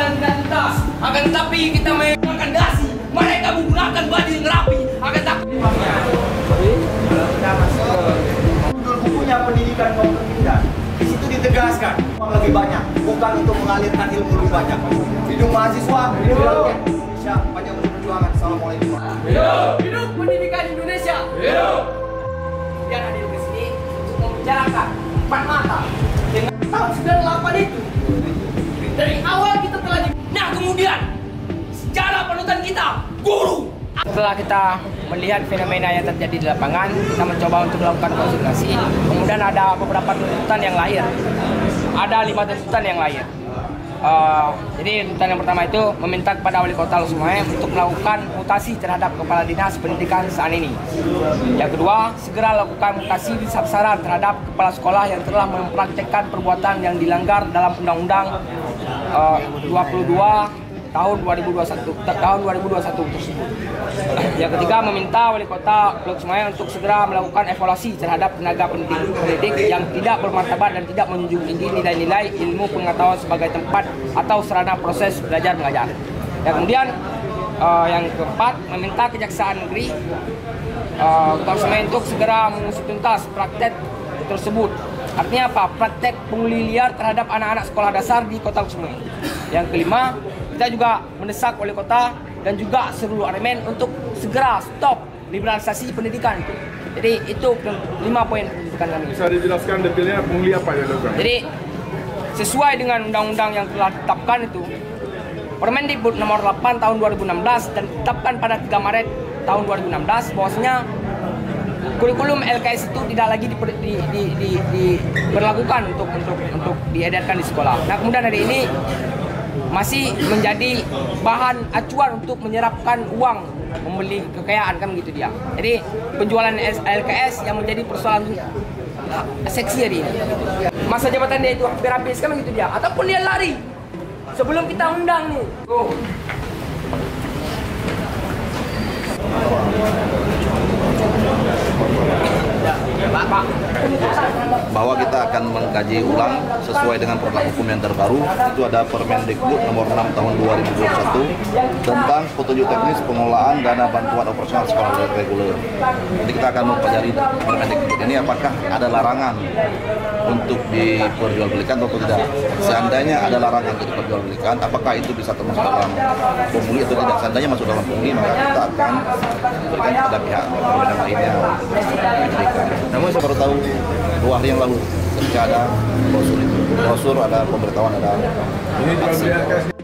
dan tidak tuntas. Akan tetapi kita menggunakan dasi. Mereka menggunakan baju yang rapi. Akan tapi bukunya pendidikan kaum tertindas. Di situ ditegaskan uang lebih banyak, bukan untuk mengalirkan ilmu lebih banyak. Hidup mahasiswa, hidup Indonesia, panjang perjuangan. Assalamualaikum. hidup! Hidup pendidikan Indonesia! Hidup! Kemudian hadir ke sini untuk membicarakan empat mata dengan tahun 98 itu. Dari awal kita telah nah kemudian secara panutan kita, guru. Setelah kita melihat fenomena yang terjadi di lapangan, kita mencoba untuk melakukan konsultasi. Kemudian ada beberapa tuntutan yang lahir. Ada 5 tuntutan yang lahir. Jadi tuntutan yang pertama itu meminta kepada wali kota Lusumawe untuk melakukan mutasi terhadap kepala dinas pendidikan saat ini. Yang kedua, segera lakukan mutasi besar-besaran terhadap kepala sekolah yang telah mempraktekkan perbuatan yang dilanggar dalam Undang-Undang 22 tahun 2021 tersebut. Yang ketiga, meminta wali kota Lusumawe untuk segera melakukan evaluasi terhadap tenaga pendidik yang tidak bermartabat dan tidak menjunjung tinggi nilai-nilai ilmu pengetahuan sebagai tempat atau sarana proses belajar mengajar. Dan kemudian yang keempat, meminta Kejaksaan Negeri Kota Lusumawe untuk segera mengusut tuntas praktek tersebut. Artinya apa? Praktek pungli liar terhadap anak-anak sekolah dasar di Kota Lusumawe. Yang kelima, kita juga mendesak wali kota dan juga seluruh elemen untuk segera stop liberalisasi pendidikan itu. Jadi itu 5 poin pendidikan kami. Bisa dijelaskan detailnya pungli apa ya, Dok? Jadi sesuai dengan undang-undang yang telah ditetapkan itu, Permendikbud nomor 8 tahun 2016 dan ditetapkan pada 3 Maret tahun 2016 bahwasanya kurikulum LKS itu tidak lagi diberlakukan untuk diedarkan di sekolah. Nah, kemudian hari ini masih menjadi bahan acuan untuk menyerapkan uang membeli kekayaan, kan gitu dia. Jadi penjualan LKS yang menjadi persoalan seksi hari ini. Masa jabatan dia itu hampir habis, kan gitu dia. Ataupun dia lari sebelum kita undang nih. Bahwa kita akan mengkaji ulang sesuai dengan produk hukum yang terbaru. Itu ada Permendikbud nomor 6 tahun 2021 tentang petunjuk teknis pengelolaan dana bantuan operasional sekolah reguler. Jadi kita akan mempelajari Permendikbud ini apakah ada larangan untuk diperjualbelikan atau tidak. Seandainya ada larangan untuk diperjualbelikan, apakah itu bisa termasuk dalam pungli atau tidak. Seandainya masuk dalam pungli, maka kita akan berikan kepada pihak berwenang lainnya diberikan. Namun saya baru tahu 2 hari yang lalu ketika ada brosur itu. Brosur ada pemberitahuan, ada ini jual beli LKS.